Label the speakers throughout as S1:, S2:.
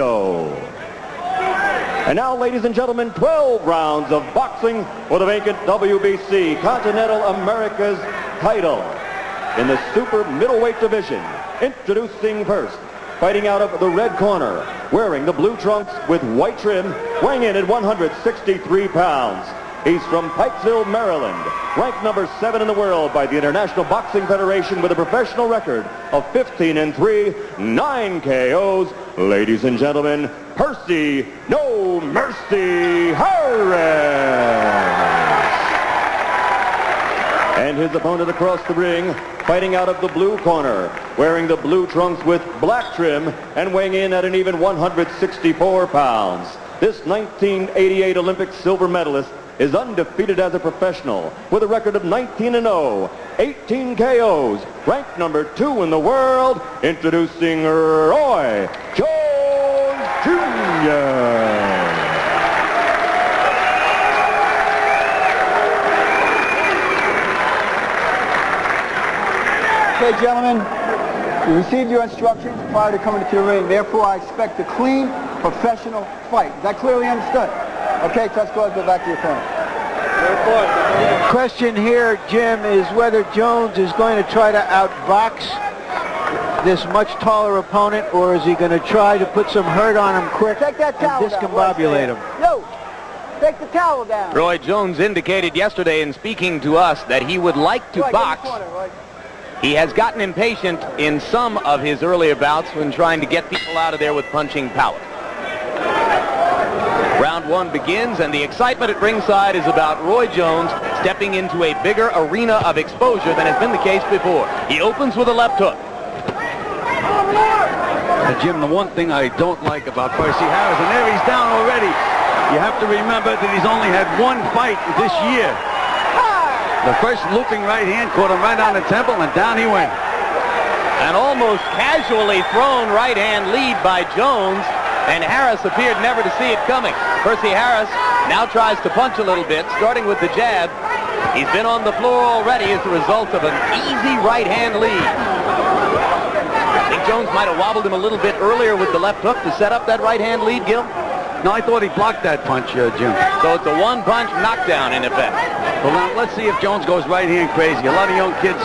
S1: And now, ladies and gentlemen, 12 rounds of boxing for the vacant WBC Continental America's title in the super middleweight division. Introducing first, fighting out of the red corner, wearing the blue trunks with white trim, weighing in at 163 pounds. He's from Pikesville, Maryland, ranked number 7 in the world by the International Boxing Federation with a professional record of 15-3, 9 KOs. Ladies and gentlemen, Persi No Mercy Harris. And his opponent across the ring, fighting out of the blue corner, wearing the blue trunks with black trim and weighing in at an even 164 pounds. This 1988 Olympic silver medalist is undefeated as a professional with a record of 19-0, 18 KOs, ranked number 2 in the world. Introducing Roy Jones Jr.
S2: Okay, gentlemen, you received your instructions prior to coming to the ring. Therefore, I expect a clean, professional fight. Is that clearly understood? Okay, let's go back to your opponent.
S3: Question here, Jim, is whether Jones is going to try to outbox this much taller opponent, or is he going to try to put some hurt on him quick and discombobulate him?
S2: No, take the towel down.
S4: Roy Jones indicated yesterday in speaking to us that he would like to box. He has gotten impatient in some of his earlier bouts when trying to get people out of there with punching power. Round 1 begins, and the excitement at ringside is about Roy Jones stepping into a bigger arena of exposure than has been the case before. He opens with a left hook.
S5: Jim, the one thing I don't like about Persi Harris, and there he's down already. You have to remember that he's only had one fight this year. The first looping right hand caught him right on the temple, and down he went.
S4: An almost casually thrown right hand lead by Jones, and Harris appeared never to see it coming. Persi Harris now tries to punch a little bit, starting with the jab. He's been on the floor already as a result of an easy right hand lead. I think Jones might have wobbled him a little bit earlier with the left hook to set up that right hand lead, Gil.
S5: No, I thought he blocked that punch, Jim.
S4: So it's a one-punch knockdown in effect.
S5: Well, now, let's see if Jones goes right hand crazy. A lot of young kids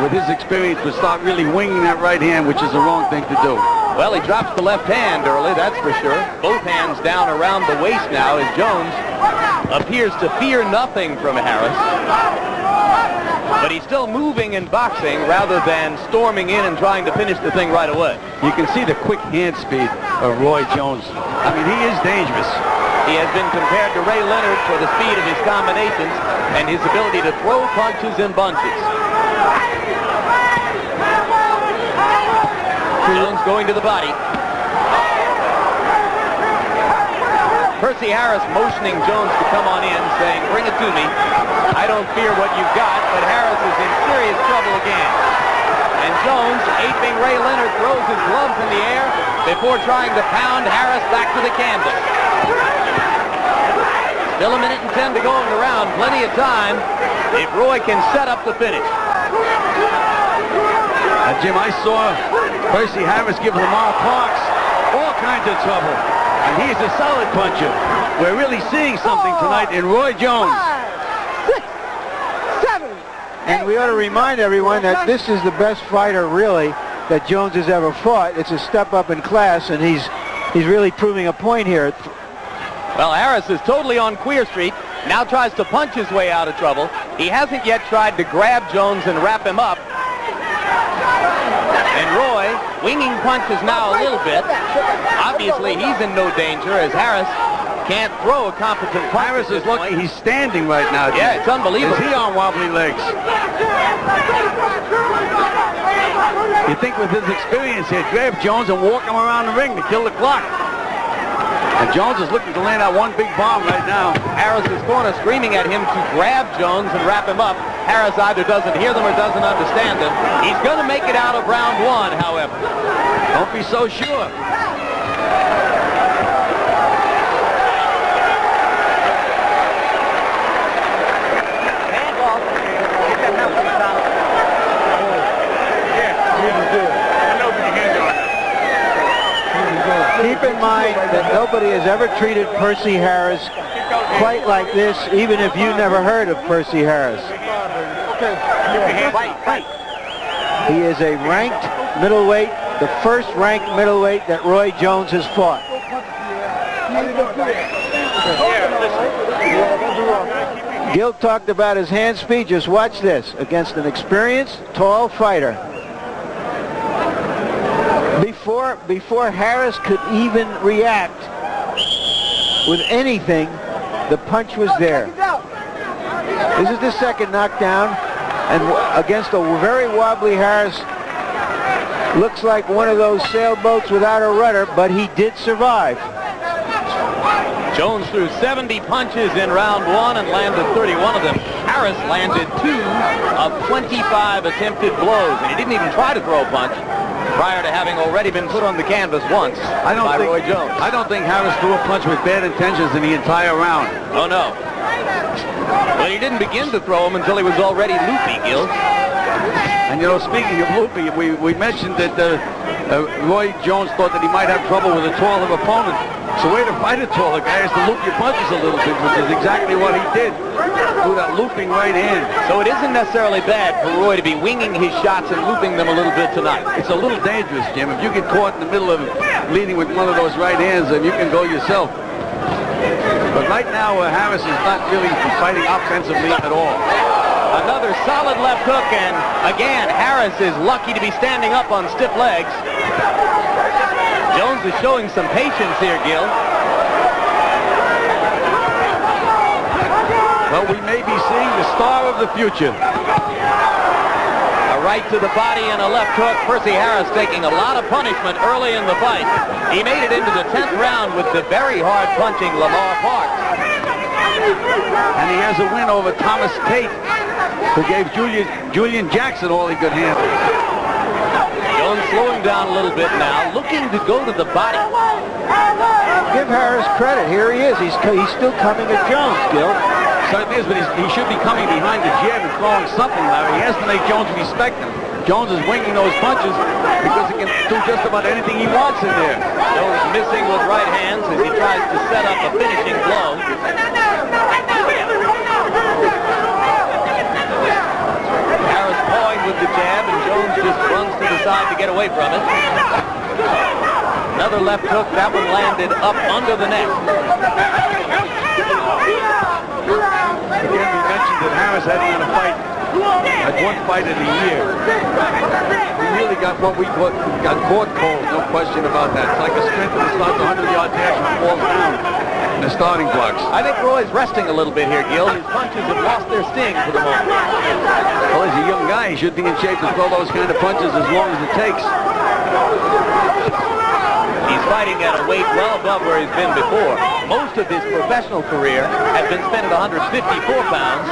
S5: with his experience would start really winging that right hand, which is the wrong thing to do.
S4: Well, he drops the left hand early, that's for sure. Both hands down around the waist now as Jones appears to fear nothing from Harris. But he's still moving and boxing rather than storming in and trying to finish the thing right away.
S5: You can see the quick hand speed of Roy Jones. I mean, he is dangerous.
S4: He has been compared to Ray Leonard for the speed of his combinations and his ability to throw punches in bunches. Jones going to the body. Persi Harris motioning Jones to come on in, saying, "Bring it to me. I don't fear what you've got," but Harris is in serious trouble again. And Jones, aping Ray Leonard, throws his gloves in the air before trying to pound Harris back to the canvas. Still a minute and 10 to go in the round. Plenty of time if Roy can set up the finish.
S5: Jim, I saw Persi Harris give Lamar Parks all kinds of trouble. And he's a solid puncher. We're really seeing something tonight in Roy Jones.
S2: 5, 6, 7,
S3: And we ought to remind everyone that this is the best fighter, really, that Jones has ever fought. It's a step up in class, and he's really proving a point here.
S4: Well, Harris is totally on Queer Street. Now tries to punch his way out of trouble. He hasn't yet tried to grab Jones and wrap him up. And Roy, winging punches now a little bit. Obviously, he's in no danger as Harris can't throw a competent punch.
S5: Harris is looking, he's standing right now, Jim.
S4: Yeah, it's unbelievable.
S5: Is he on wobbly legs? You think with his experience, he'd grab Jones and walk him around the ring to kill the clock. And Jones is looking to land out one big bomb right now.
S4: Harris's corner screaming at him to grab Jones and wrap him up. Harris either doesn't hear them or doesn't understand them. He's going to make it out of round 1, however.
S5: Don't be so sure.
S3: Keep in mind that nobody has ever treated Persi Harris quite like this, even if you never heard of Persi Harris. He is a ranked middleweight, the first ranked middleweight that Roy Jones has fought. Gil talked about his hand speed. Just watch this. Against an experienced, tall fighter. Before Harris could even react with anything, the punch was there. This is the second knockdown, and against a very wobbly Harris. Looks like one of those sailboats without a rudder, but he did survive.
S4: Jones threw 70 punches in round 1 and landed 31 of them. Harris landed 2 of 25 attempted blows, and he didn't even try to throw a punch prior to having already been put on the canvas once by Roy Jones.
S5: I don't think Harris threw a punch with bad intentions in the entire round.
S4: Oh, no. But he didn't begin to throw him until he was already loopy, Gil.
S5: And, you know, speaking of loopy, we mentioned that Roy Jones thought that he might have trouble with a taller opponent. So way to fight a taller guy is to loop your punches a little bit, which is exactly what he did. Through that looping right hand.
S4: So it isn't necessarily bad for Roy to be winging his shots and looping them a little bit tonight.
S5: It's a little dangerous, Jim. If you get caught in the middle of leading with one of those right hands, then you can go yourself. But right now, Harris is not really fighting offensively at all.
S4: Another solid left hook, and again, Harris is lucky to be standing up on stiff legs. Jones is showing some patience here, Gil.
S5: Well, we may be seeing the star of the future.
S4: A right to the body and a left hook. Persi Harris taking a lot of punishment early in the fight. He made it into the 10th round with the very hard-punching Lamar Parks.
S5: And he has a win over Thomas Tate, who gave Julian Jackson all he could handle.
S4: Jones slowing down a little bit now, looking to go to the body.
S3: Give Harris credit. Here he is. He's still coming at Jones, Gil.
S5: Certainly is, but he should be coming behind the jab and throwing something, Larry. He has to make Jones respect him. Jones is winging those punches because he can do just about anything he wants in there.
S4: Jones missing with right hands as he tries to set up a finishing blow. Harris pawing with the jab, and Jones just runs to the side to get away from it. Another left hook. That one landed up under the neck.
S5: Again, we mentioned that Harris had a fight, had one fight in a year. He really got what we caught cold, no question about that. It's like a sprinter that starts a 100-yard dash and falls down in the starting blocks.
S4: I think Roy's resting a little bit here, Gil. His punches have lost their sting for the moment.
S5: Well, he's a young guy. He should be in shape to throw those kind of punches as long as it takes.
S4: He's fighting at a weight well above where he's been before. Most of his professional career has been spent at 154 pounds.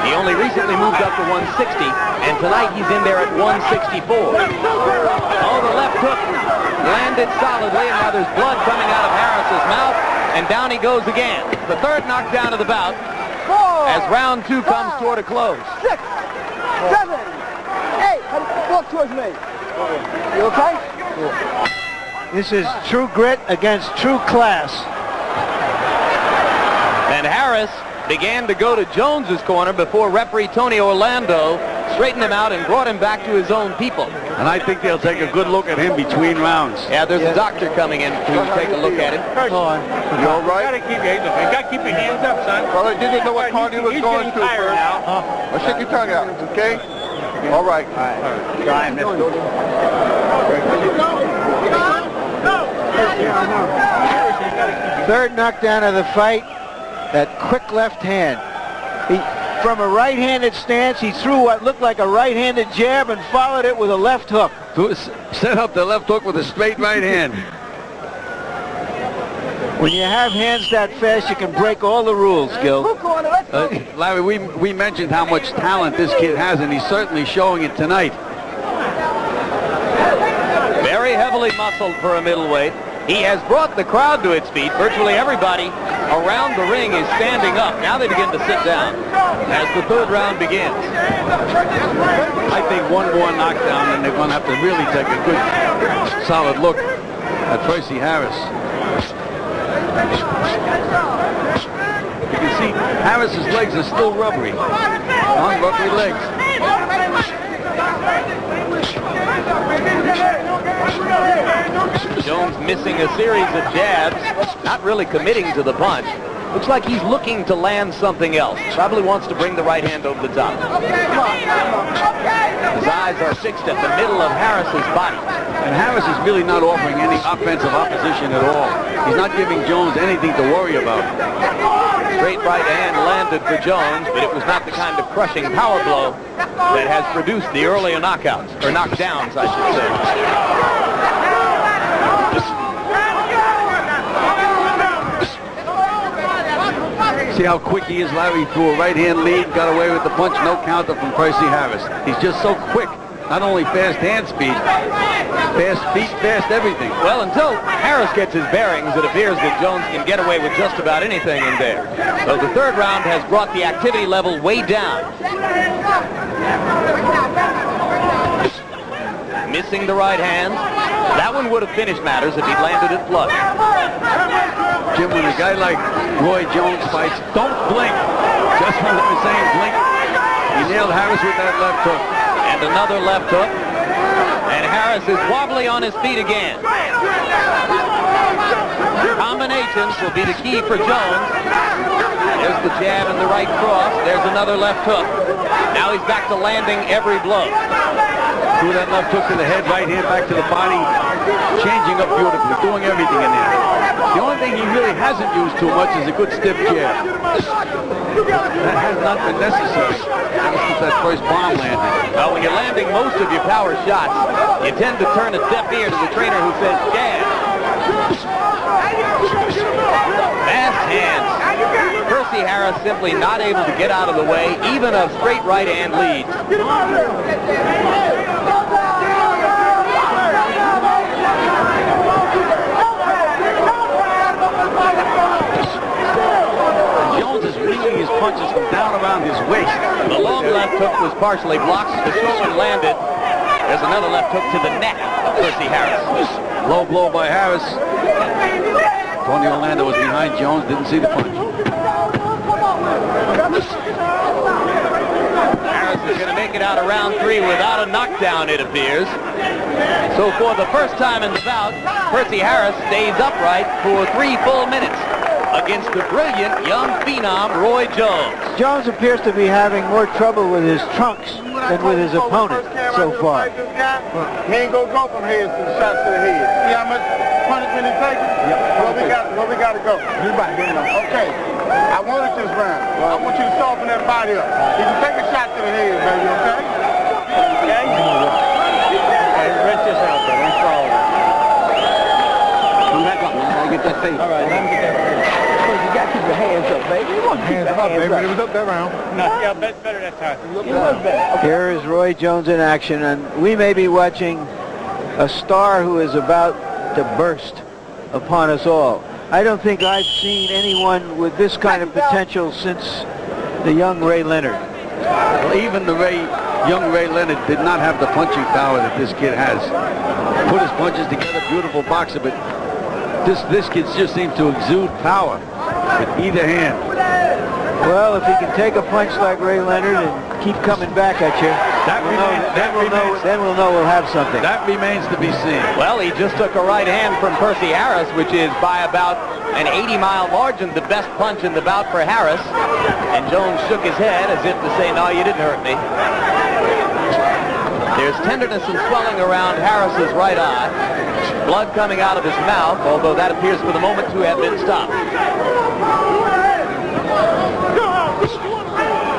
S4: He only recently moved up to 160, and tonight he's in there at 164. Oh, the left hook landed solidly, and now there's blood coming out of Harris's mouth, and down he goes again. The third knockdown of the bout as round 2 comes toward a close.
S2: 6, 7, 8. Walk towards me. You okay? Yeah.
S3: This is true grit against true class.
S4: And Harris began to go to Jones's corner before referee Tony Orlando straightened him out and brought him back to his own people.
S5: And I think they'll take a good look at him between rounds.
S4: Yeah, there's a doctor coming in to take a look at him.
S2: You all right?
S6: You gotta keep your hands up, son.
S2: Well, I didn't know what party was going to first. Now shake your tongue out, okay? All right.
S6: Try him.
S3: Third knockdown of the fight, that quick left hand. From a right-handed stance, he threw what looked like a right-handed jab and followed it with a left hook.
S5: Set up the left hook with a straight right hand.
S3: When you have hands that fast, you can break all the rules, Gil.
S5: Larry, we mentioned how much talent this kid has, and he's certainly showing it tonight.
S4: Very heavily muscled for a middleweight. He has brought the crowd to its feet. Virtually everybody around the ring is standing up. Now they begin to sit down as the third round begins.
S5: I think one more knockdown, and they're going to have to really take a good, solid look at Persi Harris. You can see Harris's legs are still rubbery. Non-rubbery legs.
S4: Jones missing a series of jabs, not really committing to the punch. Looks like he's looking to land something else. Probably wants to bring the right hand over the top. His eyes are fixed at the middle of Harris's body.
S5: And Harris is really not offering any offensive opposition at all. He's not giving Jones anything to worry about.
S4: Straight right hand landed for Jones, but it was not the kind of crushing power blow that has produced the earlier knockouts, or knockdowns, I should say.
S5: See how quick he is, Larry, threw a right-hand lead, got away with the punch, no counter from Persi Harris. He's just so quick. Not only fast hand speed, fast feet, fast everything.
S4: Well, until Harris gets his bearings, it appears that Jones can get away with just about anything in there. So the third round has brought the activity level way down. Missing the right hand. That one would have finished matters if he'd landed it flush.
S5: Jim, when a guy like Roy Jones fights, don't blink. Just when I was saying blink, he nailed Harris with that left hook.
S4: And another left hook. And Harris is wobbly on his feet again. Combinations will be the key for Jones. There's the jab and the right cross. There's another left hook. Now he's back to landing every blow.
S5: Threw that left hook to the head, right hand back to the body. Changing up beautifully, doing everything in there. The only thing he really hasn't used too much is a good stiff jab. That has not been necessary ever since that first bomb landed.
S4: Well, when you're landing most of your power shots, you tend to turn a deaf ear to the trainer who says jab. Fast hands. Persi Harris simply not able to get out of the way, even of straight right hand leads.
S5: Jones is winging his punches from down around his waist.
S4: The long left hook was partially blocked. The short one landed. There's another left hook to the neck of Persi Harris.
S5: Low blow by Harris. Tony Orlando was behind Jones, didn't see the punch.
S4: Harris is going to make it out of round 3 without a knockdown, it appears. So for the first time in the bout, Persi Harris stays upright for 3 full minutes against the brilliant young phenom Roy Jones.
S3: Jones appears to be having more trouble with his trunks than with his opponent so far.
S2: He ain't gonna go from head to the shots to the head. See how much punishment he's taking? Yep. Where we gotta go? Okay. I wanted this round. I want you to soften that body up. You can take a shot to the head, baby, okay? Okay? Hey, wrench this out there. Don't fall. Come back up, man. I get that face. All right, let me get that face. You got to keep your hands up, baby. You want to keep your hands up, baby. It was up that round. No, yeah, better that time. It was better. Okay.
S3: Here is Roy Jones in action, and we may be watching a star who is about to burst upon us all. I don't think I've seen anyone with this kind of potential since the young Ray Leonard.
S5: Well, even the young Ray Leonard did not have the punching power that this kid has. Put his punches together, beautiful boxer, but this kid just seems to exude power with either hand.
S3: Well, if he can take a punch like Ray Leonard and keep coming back at you, then we'll know we'll have something.
S5: That remains to be seen.
S4: Well, he just took a right hand from Persi Harris, which is by about an 80-mile margin the best punch in the bout for Harris. And Jones shook his head as if to say, no, you didn't hurt me. There's tenderness and swelling around Harris's right eye. Blood coming out of his mouth, although that appears for the moment to have been stopped.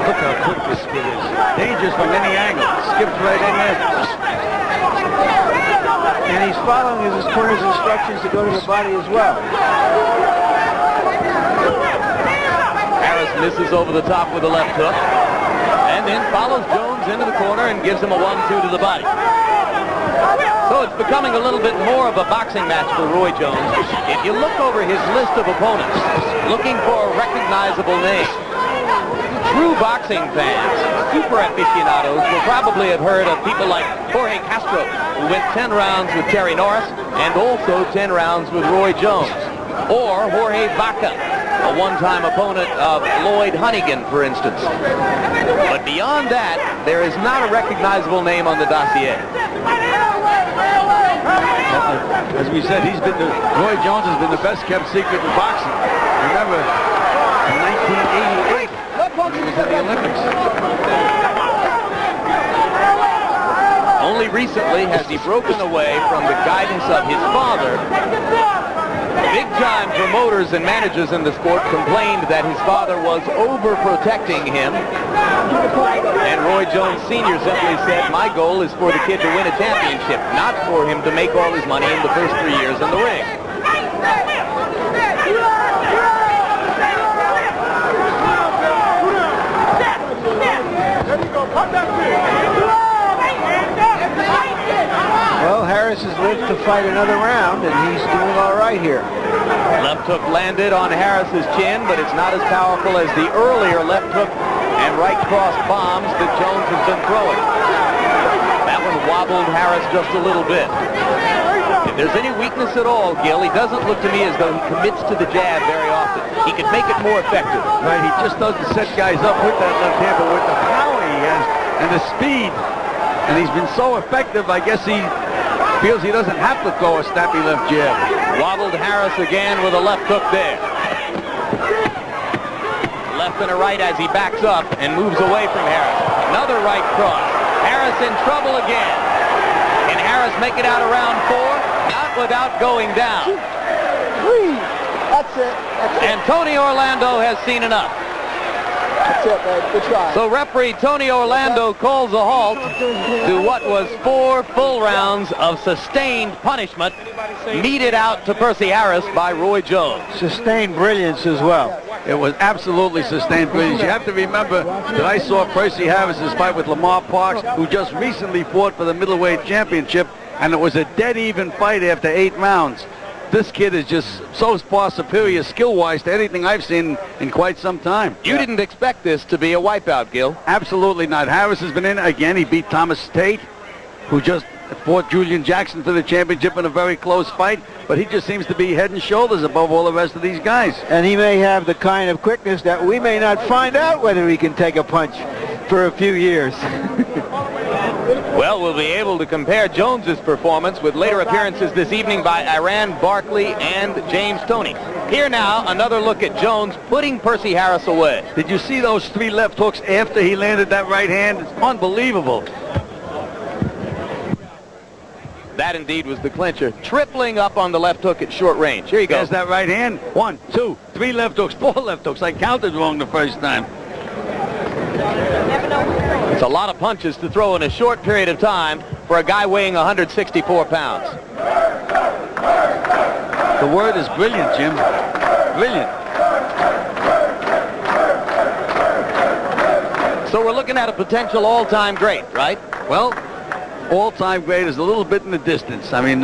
S5: Look how quick this kid is. Dangerous from any angle. Skips right in there.
S3: And he's following his corner's instructions to go to the body as well.
S4: Harris misses over the top with a left hook. And then follows Jones into the corner and gives him a 1-2 to the body. So it's becoming a little bit more of a boxing match for Roy Jones. If you look over his list of opponents, looking for a recognizable name, True boxing fans, super aficionados, will probably have heard of people like Jorge Castro, who went 10 rounds with Terry Norris and also 10 rounds with Roy Jones. Or Jorge Vaca, a one-time opponent of Lloyd Honeyghan, for instance. But beyond that, there is not a recognizable name on the dossier.
S5: As we said, Roy Jones has been the best kept secret in boxing. Remember, in 1988, he was at the Olympics.
S4: Only recently has he broken away from the guidance of his father. Big-time promoters and managers in the sport complained that his father was overprotecting him. And Roy Jones Sr. simply said, my goal is for the kid to win a championship, not for him to make all his money in the first 3 years in the ring.
S3: Well, Harris has lived to fight another round, and he's doing all right here.
S4: Left hook landed on Harris's chin, but it's not as powerful as the earlier left hook and right cross bombs that Jones has been throwing. That one wobbled Harris just a little bit. If there's any weakness at all, Gil, he doesn't look to me as though he commits to the jab very often. He could make it more effective.
S5: Right, he just doesn't set guys up with that left hand, but with the power he has and the speed. And he's been so effective, I guess he feels he doesn't have to throw a snappy left jab.
S4: Wobbled Harris again with a left hook there. Left and a right as he backs up and moves away from Harris. Another right cross. Harris in trouble again. Can Harris make it out of round 4? Not without going down.
S7: That's it. That's it.
S4: And Tony Orlando has seen enough.
S7: That's it, man. Good try.
S4: So referee Tony Orlando calls a halt to what was 4 full rounds of sustained punishment meted out to Persi Harris by Roy Jones.
S3: Sustained brilliance as well.
S5: It was absolutely sustained brilliance. You have to remember that I saw Persi Harris's fight with Lamar Parks, who just recently fought for the middleweight championship, and it was a dead-even fight after 8 rounds. This kid is just so far superior skill-wise to anything I've seen in quite some time.
S4: You didn't expect this to be a wipeout, Gil.
S5: Absolutely not. Harris has been in again. He beat Thomas Tate, who just fought Julian Jackson for the championship in a very close fight, but he just seems to be head and shoulders above all the rest of these guys.
S3: And he may have the kind of quickness that we may not find out whether he can take a punch for a few years.
S4: Well, we'll be able to compare Jones's performance with later appearances this evening by Iran Barkley and James Toney. Here now, another look at Jones putting Persi Harris away.
S5: Did you see those 3 left hooks after he landed that right hand? It's unbelievable.
S4: That indeed was the clincher. Tripling up on the left hook at short range. Here you go.
S5: There's that right hand. 1, 2, 3 left hooks, 4 left hooks. I counted wrong the first time.
S4: It's a lot of punches to throw in a short period of time for a guy weighing 164 pounds.
S5: The word is brilliant, Jim. Brilliant.
S4: So we're looking at a potential all-time great, right?
S5: Well, all-time great is a little bit in the distance. I mean,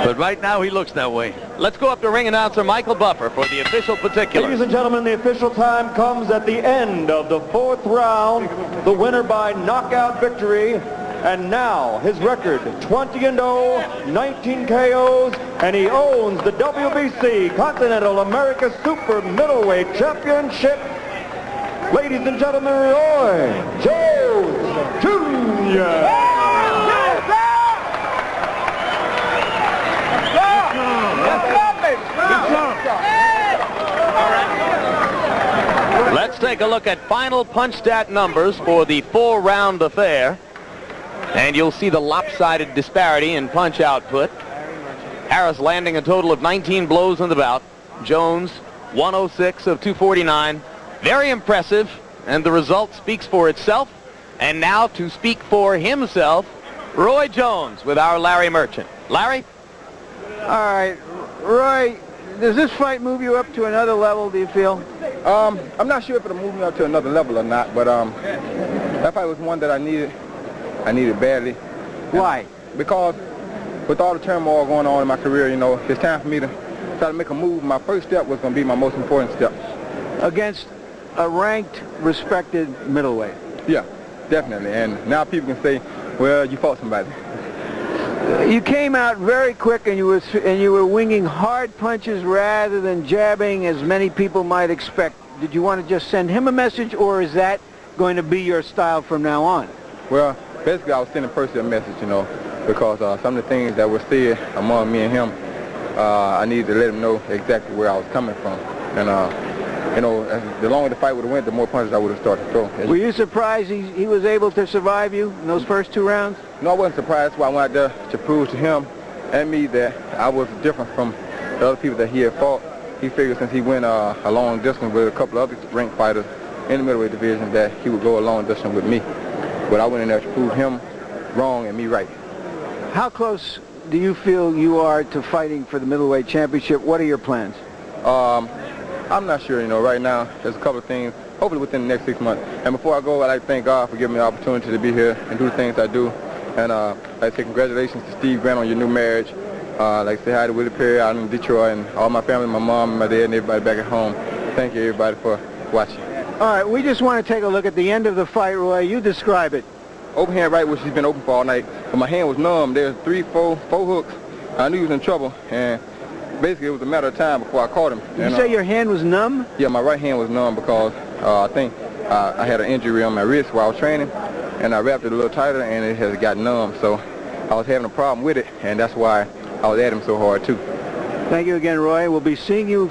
S5: but right now he looks that way.
S4: Let's go up to ring announcer Michael Buffer for the official particulars.
S1: Ladies and gentlemen, the official time comes at the end of the 4th round. The winner by knockout victory. And now his record, 20-0, 19 KOs, and he owns the WBC Continental America Super Middleweight Championship. Ladies and gentlemen, Roy Jones Jr.
S4: Let's take a look at final punch stat numbers for the 4-round affair. And you'll see the lopsided disparity in punch output. Harris landing a total of 19 blows in the bout. Jones, 106 of 249. Very impressive, and the result speaks for itself. And now to speak for himself, Roy Jones with our Larry Merchant. Larry?
S3: All right, Roy, does this fight move you up to another level, do you feel?
S7: I'm not sure if it'll move me up to another level or not, but that fight was one that I needed. I needed badly.
S3: Why?
S7: Because with all the turmoil going on in my career, you know, it's time for me to try to make a move. My first step was going to be my most important step.
S3: Against a ranked, respected middleweight.
S7: Yeah, definitely. And now people can say, well, you fought somebody.
S3: You came out very quick, and you were winging hard punches rather than jabbing, as many people might expect. Did you want to just send him a message, or is that going to be your style from now on?
S7: Well, basically, I was sending Percy a message, you know, because some of the things that were said among me and him, I needed to let him know exactly where I was coming from. And you know, the longer the fight would have went, the more punches I would have started to throw.
S3: Were you surprised he was able to survive you in those first 2 rounds?
S7: No, I wasn't surprised. That's why I went out there to prove to him and me that I was different from the other people that he had fought. He figured since he went a long distance with a couple of other ranked fighters in the middleweight division that he would go a long distance with me. But I went in there to prove him wrong and me right.
S3: How close do you feel you are to fighting for the middleweight championship? What are your plans?
S7: I'm not sure, you know. Right now, there's a couple of things, hopefully within the next 6 months. And before I go, I'd like to thank God for giving me the opportunity to be here and do the things I do. And I'd like to say congratulations to Steve Grant on your new marriage. I'd like to say hi to Willie Perry out in Detroit and all my family, my mom and my dad and everybody back at home. Thank you, everybody, for watching.
S3: All right, we just want to take a look at the end of the fight, Roy. You describe it.
S7: Open hand right, which has been open for all night, but my hand was numb. There's 3, 4 hooks. I knew he was in trouble, and basically it was a matter of time before I caught him.
S3: Did you say your hand was numb?
S7: Yeah, my right hand was numb because I think I had an injury on my wrist while I was training, and I wrapped it a little tighter, and it has got numb. So I was having a problem with it, and that's why I was at him so hard too.
S3: Thank you again, Roy. We'll be seeing you